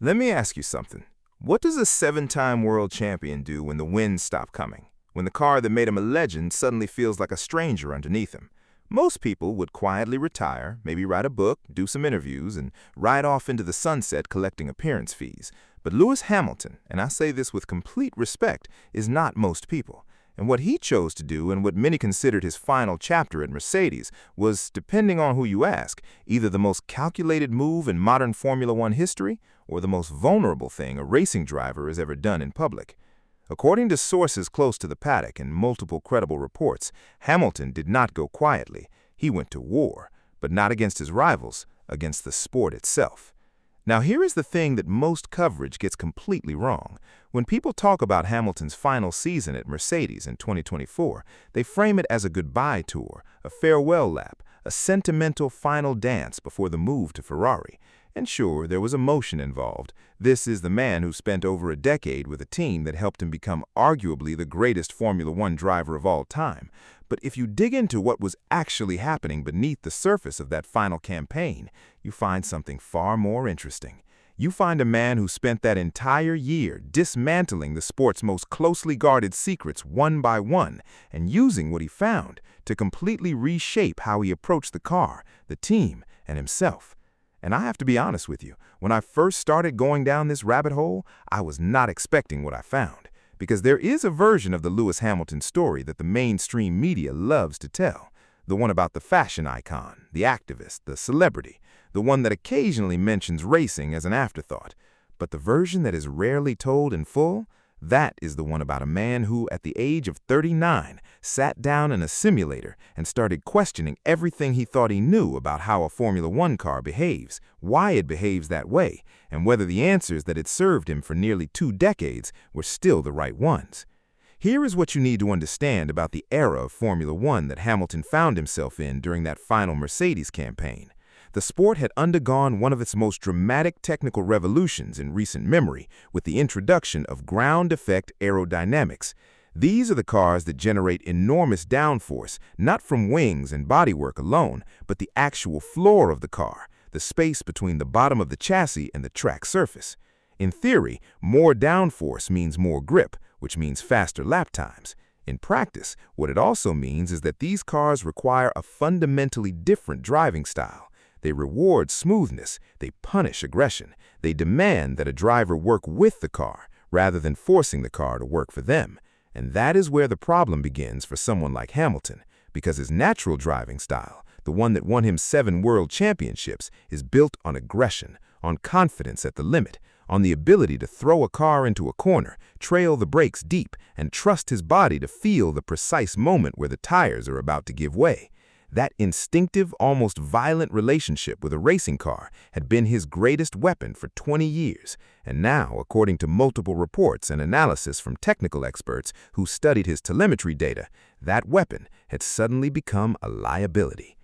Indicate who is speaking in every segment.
Speaker 1: Let me ask you something. What does a seven-time world champion do when the wins stop coming? When the car that made him a legend suddenly feels like a stranger underneath him? Most people would quietly retire, maybe write a book, do some interviews, and ride off into the sunset collecting appearance fees. But Lewis Hamilton, and I say this with complete respect, is not most people. And what he chose to do, and what many considered his final chapter at Mercedes, was, depending on who you ask, either the most calculated move in modern Formula One history or the most vulnerable thing a racing driver has ever done in public. According to sources close to the paddock and multiple credible reports, Hamilton did not go quietly. He went to war, but not against his rivals, against the sport itself. Now here is the thing that most coverage gets completely wrong. When people talk about Hamilton's final season at Mercedes in 2024, they frame it as a goodbye tour, a farewell lap, a sentimental final dance before the move to Ferrari. And sure, there was emotion involved. This is the man who spent over a decade with a team that helped him become arguably the greatest Formula One driver of all time. But if you dig into what was actually happening beneath the surface of that final campaign, you find something far more interesting. You find a man who spent that entire year dismantling the sport's most closely guarded secrets one by one and using what he found to completely reshape how he approached the car, the team, and himself. And I have to be honest with you, when I first started going down this rabbit hole, I was not expecting what I found. Because there is a version of the Lewis Hamilton story that the mainstream media loves to tell. The one about the fashion icon, the activist, the celebrity, the one that occasionally mentions racing as an afterthought. But the version that is rarely told in full, that is the one about a man who, at the age of 39, sat down in a simulator and started questioning everything he thought he knew about how a Formula One car behaves, why it behaves that way, and whether the answers that had served him for nearly 2 decades were still the right ones. Here is what you need to understand about the era of Formula One that Hamilton found himself in during that final Mercedes campaign. The sport had undergone one of its most dramatic technical revolutions in recent memory with the introduction of ground effect aerodynamics. These are the cars that generate enormous downforce, not from wings and bodywork alone, but the actual floor of the car, the space between the bottom of the chassis and the track surface. In theory, more downforce means more grip, which means faster lap times. In practice, what it also means is that these cars require a fundamentally different driving style. They reward smoothness, they punish aggression, they demand that a driver work with the car rather than forcing the car to work for them. And that is where the problem begins for someone like Hamilton, because his natural driving style, the one that won him 7 world championships, is built on aggression, on confidence at the limit, on the ability to throw a car into a corner, trail the brakes deep, and trust his body to feel the precise moment where the tires are about to give way. That instinctive, almost violent relationship with a racing car had been his greatest weapon for 20 years, and now, according to multiple reports and analysis from technical experts who studied his telemetry data, that weapon had suddenly become a liability.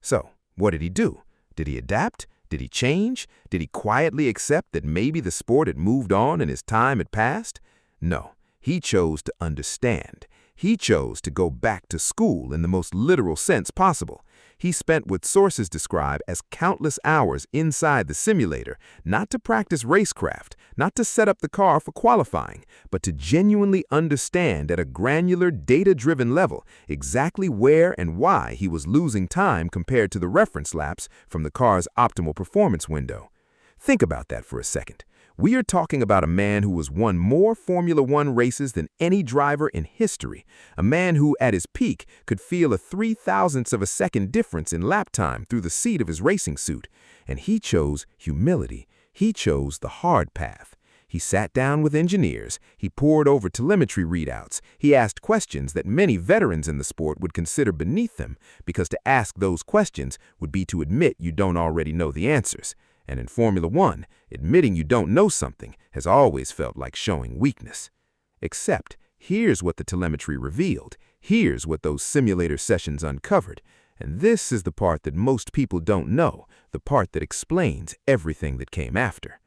Speaker 1: So, what did he do? Did he adapt? Did he change? Did he quietly accept that maybe the sport had moved on and his time had passed? No, he chose to understand. He chose to go back to school in the most literal sense possible. He spent what sources describe as countless hours inside the simulator, not to practice racecraft, not to set up the car for qualifying, but to genuinely understand at a granular, data-driven level exactly where and why he was losing time compared to the reference laps from the car's optimal performance window. Think about that for a second. We are talking about a man who has won more Formula One races than any driver in history, a man who, at his peak, could feel a 0.003 of a second difference in lap time through the seat of his racing suit. And he chose humility. He chose the hard path. He sat down with engineers, he pored over telemetry readouts, he asked questions that many veterans in the sport would consider beneath them, because to ask those questions would be to admit you don't already know the answers. And in Formula One, admitting you don't know something has always felt like showing weakness. Except, here's what the telemetry revealed. Here's what those simulator sessions uncovered. And this is the part that most people don't know, the part that explains everything that came after.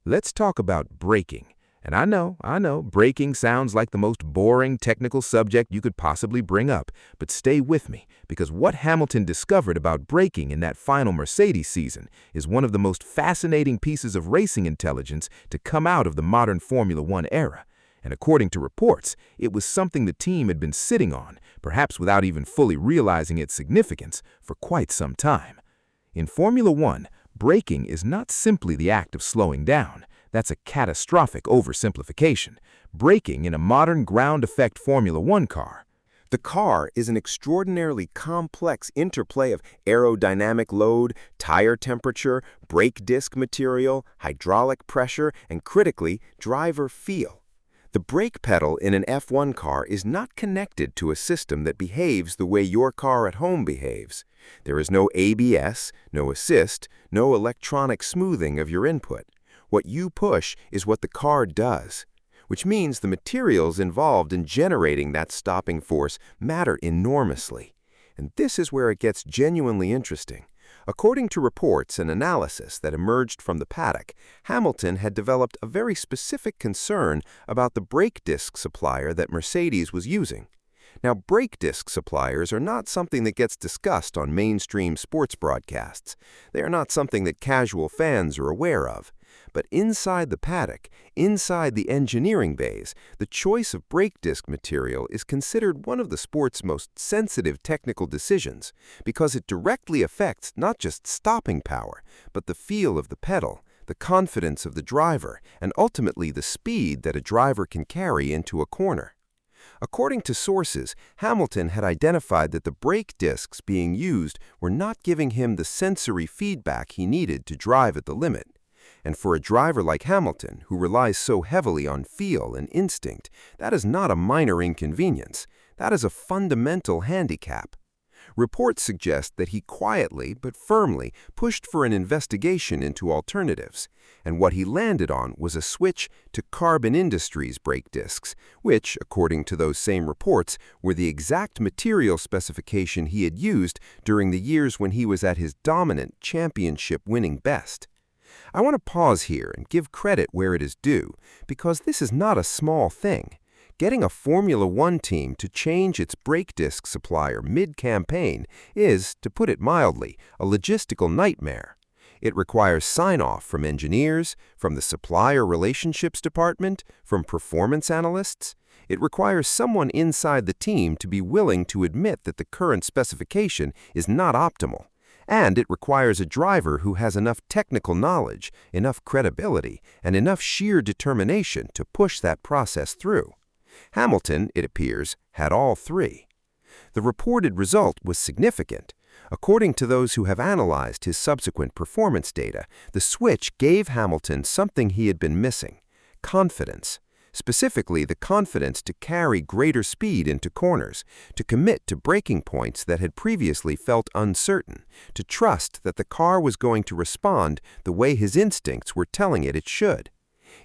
Speaker 1: Let's talk about braking. And I know, braking sounds like the most boring technical subject you could possibly bring up, but stay with me, because what Hamilton discovered about braking in that final Mercedes season is one of the most fascinating pieces of racing intelligence to come out of the modern Formula One era. And according to reports, it was something the team had been sitting on, perhaps without even fully realizing its significance, for quite some time. In Formula One, braking is not simply the act of slowing down. That's a catastrophic oversimplification. Braking in a modern ground-effect Formula One car.
Speaker 2: The car is an extraordinarily complex interplay of aerodynamic load, tire temperature, brake disc material, hydraulic pressure, and critically, driver feel. The brake pedal in an F1 car is not connected to a system that behaves the way your car at home behaves. There is no ABS, no assist, no electronic smoothing of your input. What you push is what the car does, which means the materials involved in generating that stopping force matter enormously. And this is where it gets genuinely interesting. According to reports and analysis that emerged from the paddock, Hamilton had developed a very specific concern about the brake disc supplier that Mercedes was using. Now, brake disc suppliers are not something that gets discussed on mainstream sports broadcasts. They are not something that casual fans are aware of. But inside the paddock, inside the engineering bays, the choice of brake disc material is considered one of the sport's most sensitive technical decisions because it directly affects not just stopping power, but the feel of the pedal, the confidence of the driver, and ultimately the speed that a driver can carry into a corner. According to sources, Hamilton had identified that the brake discs being used were not giving him the sensory feedback he needed to drive at the limit. And for a driver like Hamilton, who relies so heavily on feel and instinct, that is not a minor inconvenience. That is a fundamental handicap. Reports suggest that he quietly but firmly pushed for an investigation into alternatives, and what he landed on was a switch to Carbon Industries brake discs, which, according to those same reports, were the exact material specification he had used during the years when he was at his dominant championship-winning best. I want to pause here and give credit where it is due, because this is not a small thing. Getting a Formula One team to change its brake disc supplier mid-campaign is, to put it mildly, a logistical nightmare. It requires sign-off from engineers, from the supplier relationships department, from performance analysts. It requires someone inside the team to be willing to admit that the current specification is not optimal. And it requires a driver who has enough technical knowledge, enough credibility, and enough sheer determination to push that process through. Hamilton, it appears, had all three. The reported result was significant. According to those who have analyzed his subsequent performance data, the switch gave Hamilton something he had been missing: confidence. Specifically, the confidence to carry greater speed into corners, to commit to braking points that had previously felt uncertain, to trust that the car was going to respond the way his instincts were telling it should.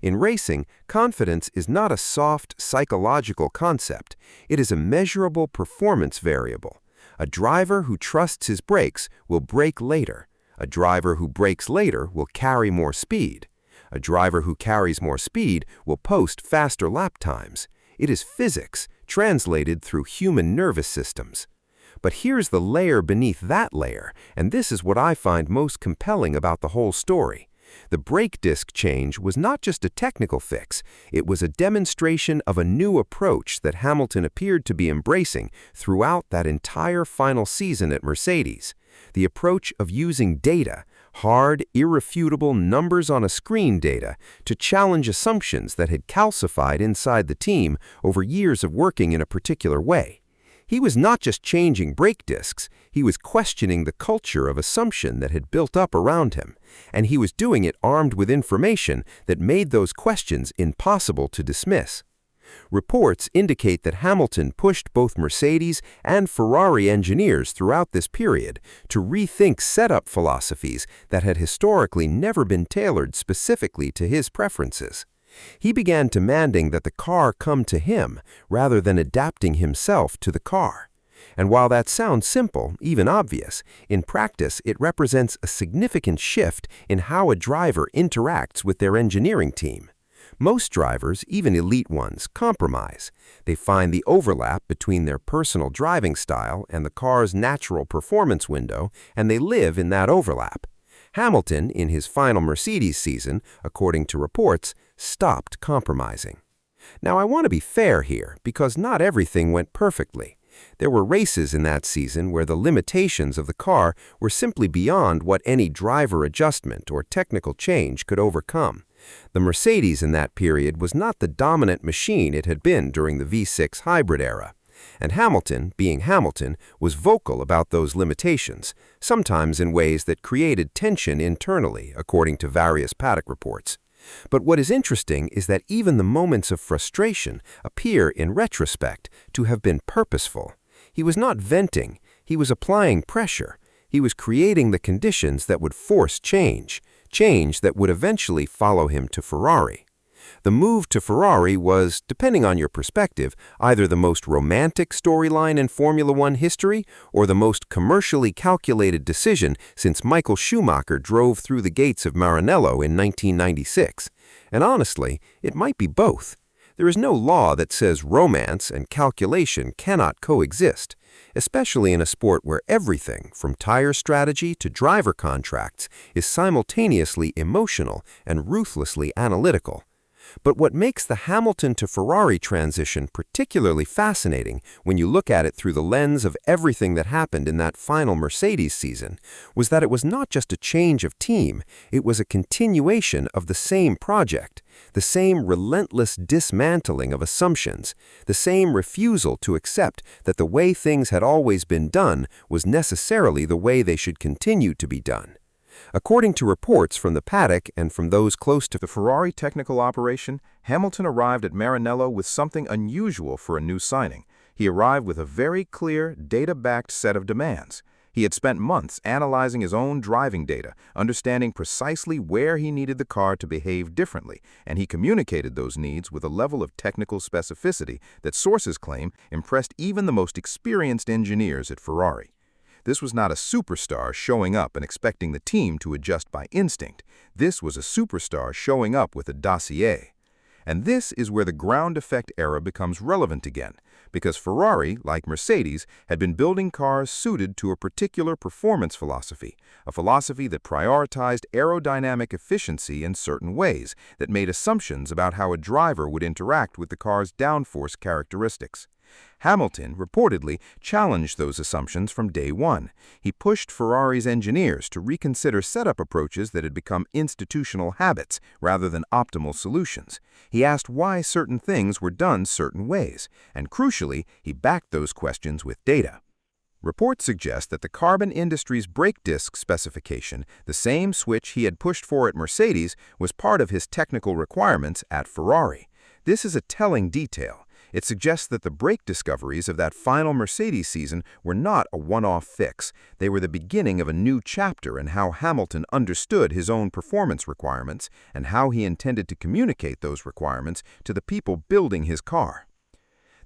Speaker 2: In racing, confidence is not a soft, psychological concept. It is a measurable performance variable. A driver who trusts his brakes will brake later. A driver who brakes later will carry more speed. A driver who carries more speed will post faster lap times. It is physics, translated through human nervous systems. But here's the layer beneath that layer, and this is what I find most compelling about the whole story. The brake disc change was not just a technical fix, it was a demonstration of a new approach that Hamilton appeared to be embracing throughout that entire final season at Mercedes. The approach of using data, hard, irrefutable numbers-on-a-screen data, to challenge assumptions that had calcified inside the team over years of working in a particular way. He was not just changing brake discs, he was questioning the culture of assumption that had built up around him, and he was doing it armed with information that made those questions impossible to dismiss. Reports indicate that Hamilton pushed both Mercedes and Ferrari engineers throughout this period to rethink setup philosophies that had historically never been tailored specifically to his preferences. He began demanding that the car come to him rather than adapting himself to the car. And while that sounds simple, even obvious, in practice it represents a significant shift in how a driver interacts with their engineering team. Most drivers, even elite ones, compromise. They find the overlap between their personal driving style and the car's natural performance window, and they live in that overlap. Hamilton, in his final Mercedes season, according to reports, stopped compromising. Now, I want to be fair here, because not everything went perfectly. There were races in that season where the limitations of the car were simply beyond what any driver adjustment or technical change could overcome. The Mercedes in that period was not the dominant machine it had been during the V6 hybrid era. And Hamilton, being Hamilton, was vocal about those limitations, sometimes in ways that created tension internally, according to various paddock reports. But what is interesting is that even the moments of frustration appear in retrospect to have been purposeful. He was not venting, he was applying pressure. He was creating the conditions that would force change that would eventually follow him to Ferrari. The move to Ferrari was, depending on your perspective, either the most romantic storyline in Formula One history or the most commercially calculated decision since Michael Schumacher drove through the gates of Maranello in 1996. And honestly, it might be both. There is no law that says romance and calculation cannot coexist, especially in a sport where everything, from tire strategy to driver contracts, is simultaneously emotional and ruthlessly analytical. But what makes the Hamilton to Ferrari transition particularly fascinating when you look at it through the lens of everything that happened in that final Mercedes season was that it was not just a change of team, it was a continuation of the same project, the same relentless dismantling of assumptions, the same refusal to accept that the way things had always been done was necessarily the way they should continue to be done. According to reports from the paddock and from those close to
Speaker 1: The Ferrari technical operation, Hamilton arrived at Maranello with something unusual for a new signing. He arrived with a very clear, data-backed set of demands. He had spent months analyzing his own driving data, understanding precisely where he needed the car to behave differently, and he communicated those needs with a level of technical specificity that sources claim impressed even the most experienced engineers at Ferrari. This was not a superstar showing up and expecting the team to adjust by instinct. This was a superstar showing up with a dossier. And this is where the ground effect era becomes relevant again, because Ferrari, like Mercedes, had been building cars suited to a particular performance philosophy, a philosophy that prioritized aerodynamic efficiency in certain ways, that made assumptions about how a driver would interact with the car's downforce characteristics. Hamilton reportedly challenged those assumptions from day one. He pushed Ferrari's engineers to reconsider setup approaches that had become institutional habits rather than optimal solutions. He asked why certain things were done certain ways, and crucially, he backed those questions with data. Reports suggest that the carbon industry's brake disc specification, the same switch he had pushed for at Mercedes, was part of his technical requirements at Ferrari. This is a telling detail. It suggests that the brake discoveries of that final Mercedes season were not a one-off fix. They were the beginning of a new chapter in how Hamilton understood his own performance requirements and how he intended to communicate those requirements to the people building his car.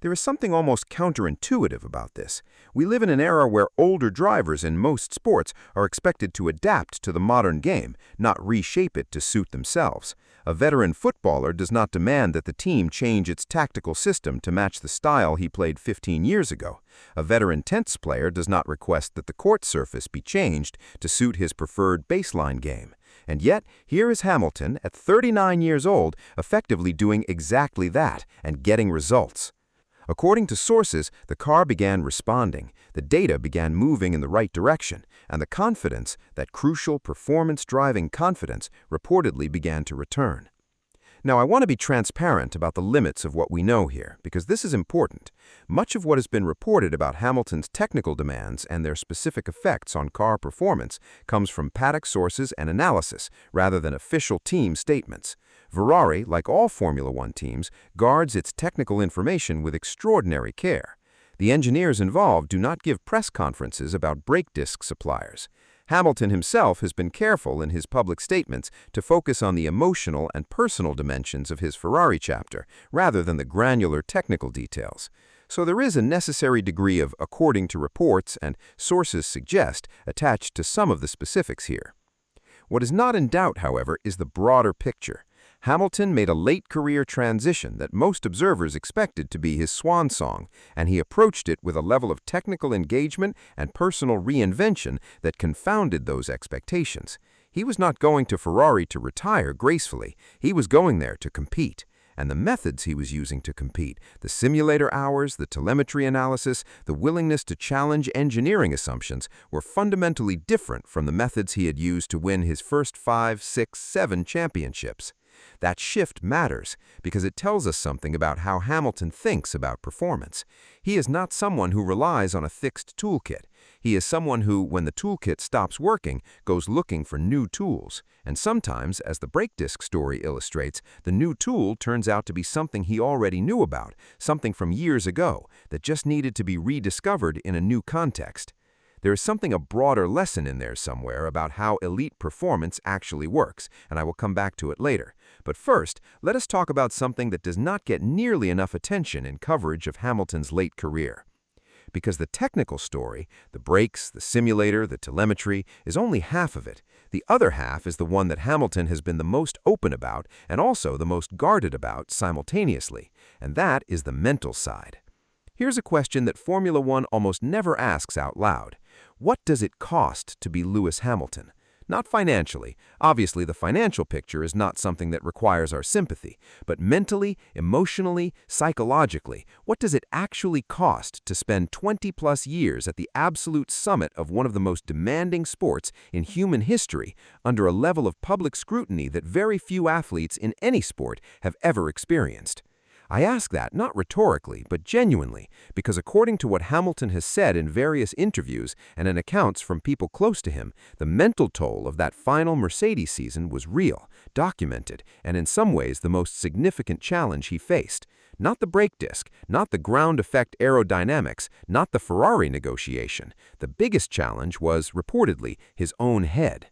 Speaker 1: There is something almost counterintuitive about this. We live in an era where older drivers in most sports are expected to adapt to the modern game, not reshape it to suit themselves. A veteran footballer does not demand that the team change its tactical system to match the style he played 15 years ago. A veteran tennis player does not request that the court surface be changed to suit his preferred baseline game. And yet, here is Hamilton, at 39 years old, effectively doing exactly that and getting results. According to sources, the car began responding, the data began moving in the right direction, and the confidence, that crucial performance-driving confidence, reportedly began to return. Now, I want to be transparent about the limits of what we know here, because this is important. Much of what has been reported about Hamilton's technical demands and their specific effects on car performance comes from paddock sources and analysis, rather than official team statements. Ferrari, like all Formula One teams, guards its technical information with extraordinary care. The engineers involved do not give press conferences about brake disc suppliers. Hamilton himself has been careful in his public statements to focus on the emotional and personal dimensions of his Ferrari chapter, rather than the granular technical details. So there is a necessary degree of according to reports and sources suggest attached to some of the specifics here. What is not in doubt, however, is the broader picture.
Speaker 2: Hamilton made a late career transition that most observers expected to be his swan song, and he approached it with a level of technical engagement and personal reinvention that confounded those expectations. He was not going to Ferrari to retire gracefully. He was going there to compete. And the methods he was using to compete, the simulator hours, the telemetry analysis, the willingness to challenge engineering assumptions, were fundamentally different from the methods he had used to win his first 5, 6, 7 championships. That shift matters because it tells us something about how Hamilton thinks about performance. He is not someone who relies on a fixed toolkit. He is someone who, when the toolkit stops working, goes looking for new tools. And sometimes, as the brake disc story illustrates, the new tool turns out to be something he already knew about, something from years ago, that just needed to be rediscovered in a new context. There is a broader lesson in there somewhere about how elite performance actually works, and I will come back to it later. But first, let us talk about something that does not get nearly enough attention in coverage of Hamilton's late career. Because the technical story, the brakes, the simulator, the telemetry, is only half of it. The other half is the one that Hamilton has been the most open about and also the most guarded about simultaneously, and that is the mental side. Here's a question that Formula One almost never asks out loud. What does it cost to be Lewis Hamilton? Not financially. Obviously, the financial picture is not something that requires our sympathy. But mentally, emotionally, psychologically, what does it actually cost to spend 20-plus years at the absolute summit of one of the most demanding sports in human history under a level of public scrutiny that very few athletes in any sport have ever experienced? I ask that not rhetorically, but genuinely, because according to what Hamilton has said in various interviews and in accounts from people close to him, the mental toll of that final Mercedes season was real, documented, and in some ways the most significant challenge he faced. Not the brake disc, not the ground effect aerodynamics, not the Ferrari negotiation. The biggest challenge was, reportedly, his own head.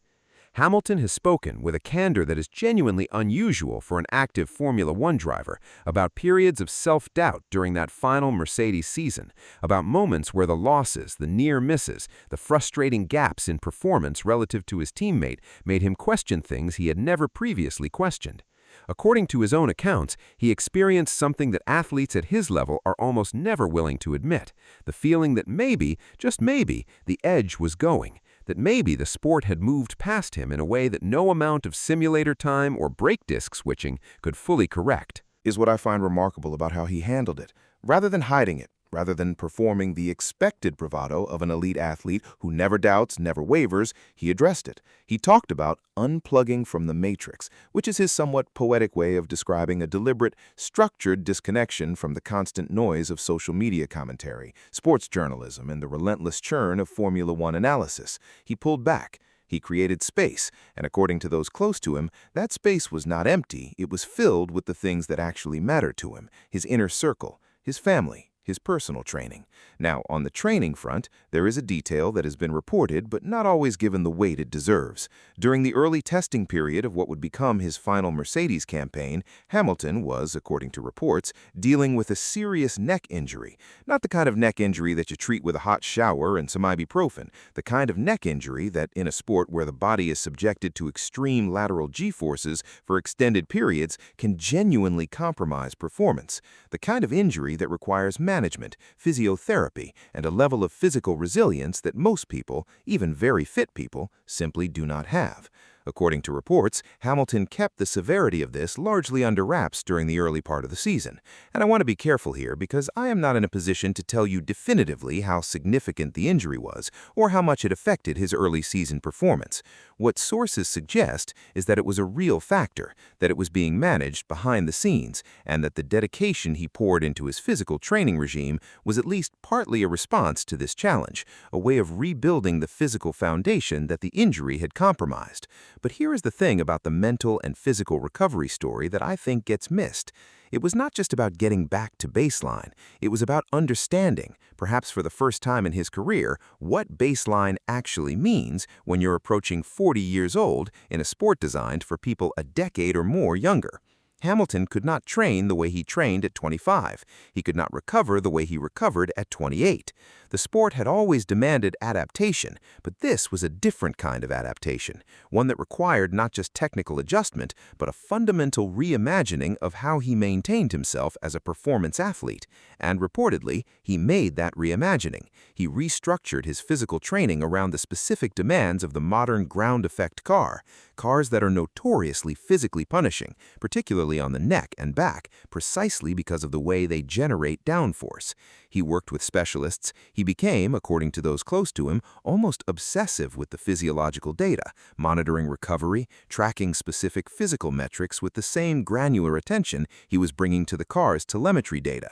Speaker 2: Hamilton has spoken with a candor that is genuinely unusual for an active Formula One driver about periods of self-doubt during that final Mercedes season, about moments where the losses, the near misses, the frustrating gaps in performance relative to his teammate made him question things he had never previously questioned. According to his own accounts, he experienced something that athletes at his level are almost never willing to admit, the feeling that maybe, just maybe, the edge was going, that maybe the sport had moved past him in a way that no amount of simulator time or brake disc switching could fully correct.
Speaker 1: Is what I find remarkable about how he handled it. Rather than hiding it, rather than performing the expected bravado of an elite athlete who never doubts, never wavers, he addressed it. He talked about unplugging from the matrix, which is his somewhat poetic way of describing a deliberate, structured disconnection from the constant noise of social media commentary, sports journalism, and the relentless churn of Formula One analysis. He pulled back. He created space, and according to those close to him, that space was not empty, it was filled with the things that actually mattered to him, his inner circle, his family, his personal training. Now, on the training front, there is a detail that has been reported but not always given the weight it deserves. During the early testing period of what would become his final Mercedes campaign, Hamilton was, according to reports, dealing with a serious neck injury. Not the kind of neck injury that you treat with a hot shower and some ibuprofen, the kind of neck injury that, in a sport where the body is subjected to extreme lateral G-forces for extended periods, can genuinely compromise performance. The kind of injury that requires management, physiotherapy, and a level of physical resilience that most people, even very fit people, simply do not have. According to reports, Hamilton kept the severity of this largely under wraps during the early part of the season. And I want to be careful here because I am not in a position to tell you definitively how significant the injury was or how much it affected his early season performance. What sources suggest is that it was a real factor, that it was being managed behind the scenes, and that the dedication he poured into his physical training regime was at least partly a response to this challenge, a way of rebuilding the physical foundation that the injury had compromised. But here is the thing about the mental and physical recovery story that I think gets missed. It was not just about getting back to baseline. It was about understanding, perhaps for the first time in his career, what baseline actually means when you're approaching 40 years old in a sport designed for people a decade or more younger.
Speaker 2: Hamilton could not train the way he trained at 25. He could not recover the way he recovered at 28. The sport had always demanded adaptation, but this was a different kind of adaptation, one that required not just technical adjustment, but a fundamental reimagining of how he maintained himself as a performance athlete. And reportedly, he made that reimagining. He restructured his physical training around the specific demands of the modern ground effect car, cars that are notoriously physically punishing, particularly on the neck and back, precisely because of the way they generate downforce. He worked with specialists. He became, according to those close to him, almost obsessive with the physiological data, monitoring recovery, tracking specific physical metrics with the same granular attention he was bringing to the car's telemetry data.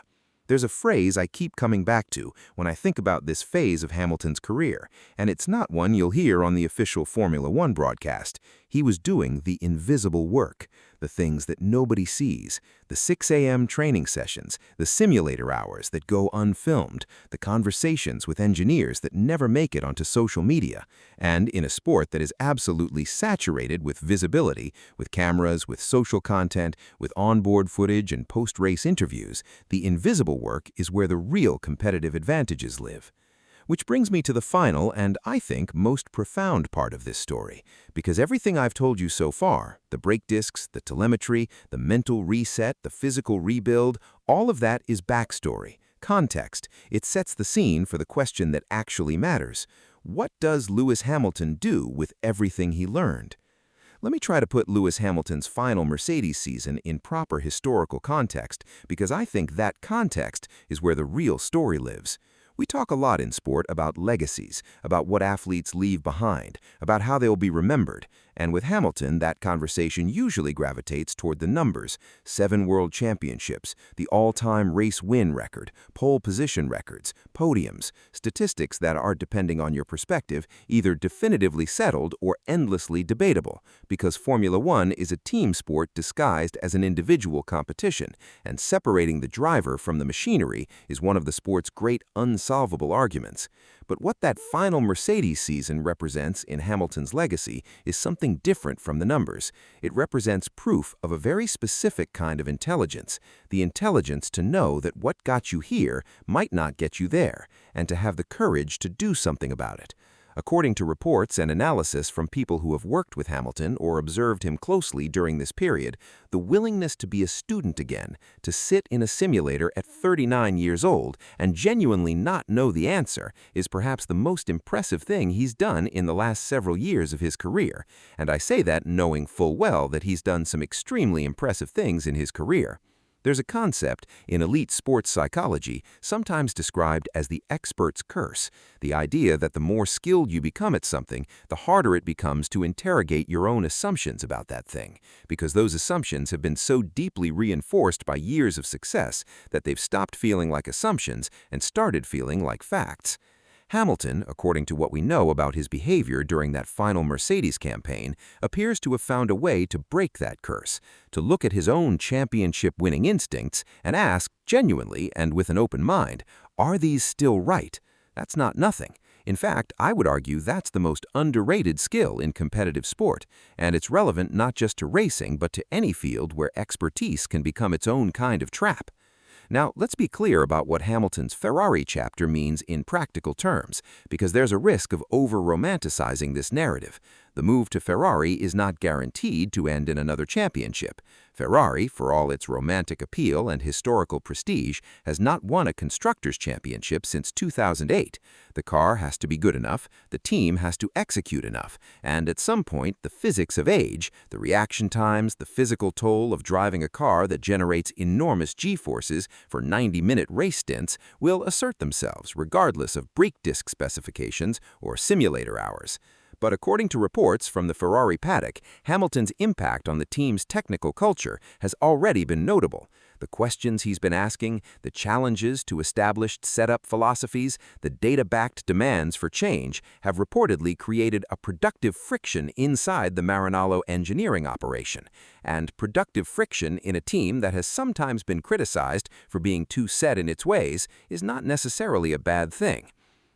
Speaker 2: There's a phrase I keep coming back to when I think about this phase of Hamilton's career, and it's not one you'll hear on the official Formula One broadcast. He was doing the invisible work, the things that nobody sees, the 6 a.m. training sessions, the simulator hours that go unfilmed, the conversations with engineers that never make it onto social media. And in a sport that is absolutely saturated with visibility, with cameras, with social content, with onboard footage and post-race interviews, the invisible work is where the real competitive advantages live. Which brings me to the final and, I think, most profound part of this story, because everything I've told you so far, the brake discs, the telemetry, the mental reset, the physical rebuild, all of that is backstory, context. It sets the scene for the question that actually matters. What does Lewis Hamilton do with everything he learned? Let me try to put Lewis Hamilton's final Mercedes season in proper historical context, because I think that context is where the real story lives. We talk a lot in sport about legacies, about what athletes leave behind, about how they'll be remembered. And with Hamilton, that conversation usually gravitates toward the numbers: 7 world championships, the all-time race win record, pole position records, podiums, statistics that are, depending on your perspective, either definitively settled or endlessly debatable, because Formula One is a team sport disguised as an individual competition, and separating the driver from the machinery is one of the sport's great unsolvable arguments. But what that final Mercedes season represents in Hamilton's legacy is something different from the numbers. It represents proof of a very specific kind of intelligence, the intelligence to know that what got you here might not get you there, and to have the courage to do something about it. According to reports and analysis from people who have worked with Hamilton or observed him closely during this period, the willingness to be a student again, to sit in a simulator at 39 years old and genuinely not know the answer, is perhaps the most impressive thing he's done in the last several years of his career. And I say that knowing full well that he's done some extremely impressive things in his career. There's a concept in elite sports psychology sometimes described as the expert's curse, the idea that the more skilled you become at something, the harder it becomes to interrogate your own assumptions about that thing, because those assumptions have been so deeply reinforced by years of success that they've stopped feeling like assumptions and started feeling like facts. Hamilton, according to what we know about his behavior during that final Mercedes campaign, appears to have found a way to break that curse, to look at his own championship-winning instincts and ask, genuinely and with an open mind, are these still right? That's not nothing. In fact, I would argue that's the most underrated skill in competitive sport, and it's relevant not just to racing but to any field where expertise can become its own kind of trap. Now, let's be clear about what Hamilton's Ferrari chapter means in practical terms, because there's a risk of over-romanticizing this narrative. The move to Ferrari is not guaranteed to end in another championship. Ferrari, for all its romantic appeal and historical prestige, has not won a constructors' championship since 2008. The car has to be good enough, the team has to execute enough, and at some point, the physics of age, the reaction times, the physical toll of driving a car that generates enormous G-forces for 90-minute race stints will assert themselves regardless of brake disc specifications or simulator hours. But according to reports from the Ferrari paddock, Hamilton's impact on the team's technical culture has already been notable. The questions he's been asking, the challenges to established setup philosophies, the data-backed demands for change have reportedly created a productive friction inside the Maranello engineering operation. And productive friction in a team that has sometimes been criticized for being too set in its ways is not necessarily a bad thing.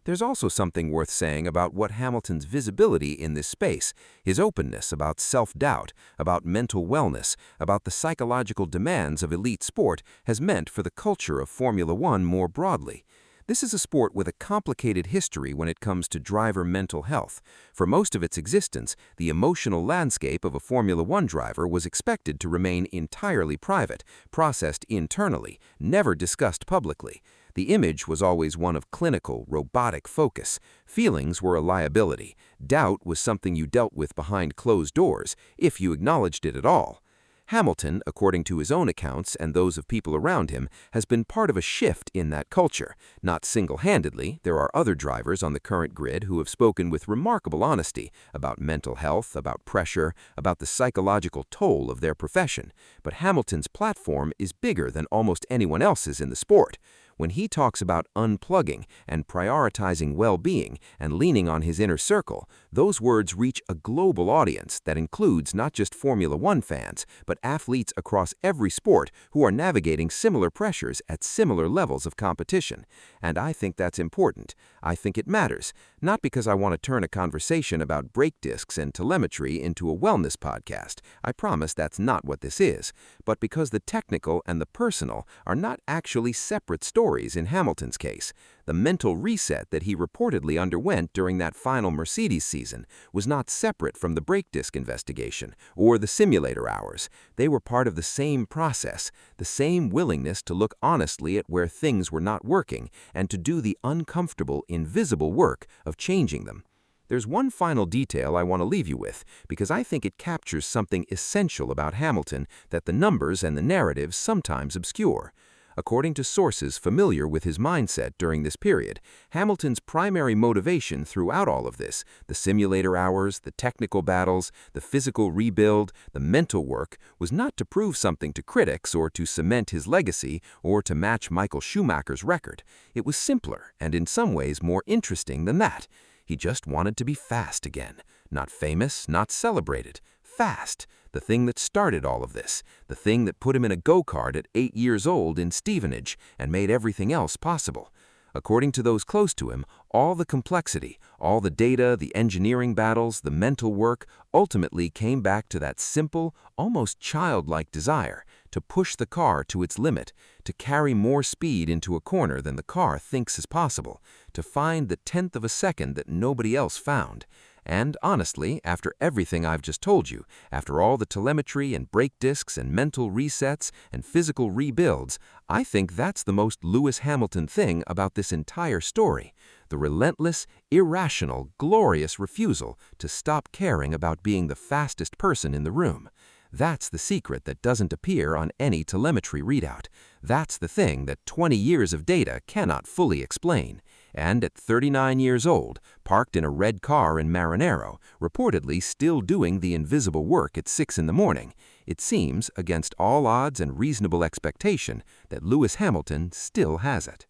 Speaker 2: There's also something worth saying about what Hamilton's visibility in this space, his openness about self-doubt, about mental wellness, about the psychological demands of elite sport has meant for the culture of Formula One more broadly. This is a sport with a complicated history when it comes to driver mental health. For most of its existence, the emotional landscape of a Formula One driver was expected to remain entirely private, processed internally, never discussed publicly. The image was always one of clinical, robotic focus. Feelings were a liability. Doubt was something you dealt with behind closed doors, if you acknowledged it at all. Hamilton, according to his own accounts and those of people around him, has been part of a shift in that culture. Not single-handedly, there are other drivers on the current grid who have spoken with remarkable honesty about mental health, about pressure, about the psychological toll of their profession. But Hamilton's platform is bigger than almost anyone else's in the sport. When he talks about unplugging and prioritizing well-being and leaning on his inner circle, those words reach a global audience that includes not just Formula One fans, but athletes across every sport who are navigating similar pressures at similar levels of competition. And I think that's important. I think it matters, not because I want to turn a conversation about brake discs and telemetry into a wellness podcast. I promise that's not what this is, but because the technical and the personal are not actually separate stories in Hamilton's case. The mental reset that he reportedly underwent during that final Mercedes season was not separate from the brake disc investigation or the simulator hours. They were part of the same process, the same willingness to look honestly at where things were not working and to do the uncomfortable, invisible work of changing them. There's one final detail I want to leave you with, because I think it captures something essential about Hamilton that the numbers and the narratives sometimes obscure. According to sources familiar with his mindset during this period, Hamilton's primary motivation throughout all of this, the simulator hours, the technical battles, the physical rebuild, the mental work, was not to prove something to critics or to cement his legacy or to match Michael Schumacher's record. It was simpler and in some ways more interesting than that. He just wanted to be fast again. Not famous, not celebrated. Fast. The thing that started all of this. The thing that put him in a go-kart at 8 years old in Stevenage and made everything else possible. According to those close to him, all the complexity, all the data, the engineering battles, the mental work, ultimately came back to that simple, almost childlike desire to push the car to its limit, to carry more speed into a corner than the car thinks is possible, to find the 10th of a second that nobody else found. And honestly, after everything I've just told you, after all the telemetry and brake discs and mental resets and physical rebuilds, I think that's the most Lewis Hamilton thing about this entire story. The relentless, irrational, glorious refusal to stop caring about being the fastest person in the room. That's the secret that doesn't appear on any telemetry readout. That's the thing that 20 years of data cannot fully explain. And at 39 years old, parked in a red car in Maranello, reportedly still doing the invisible work at 6 in the morning, it seems, against all odds and reasonable expectation, that Lewis Hamilton still has it.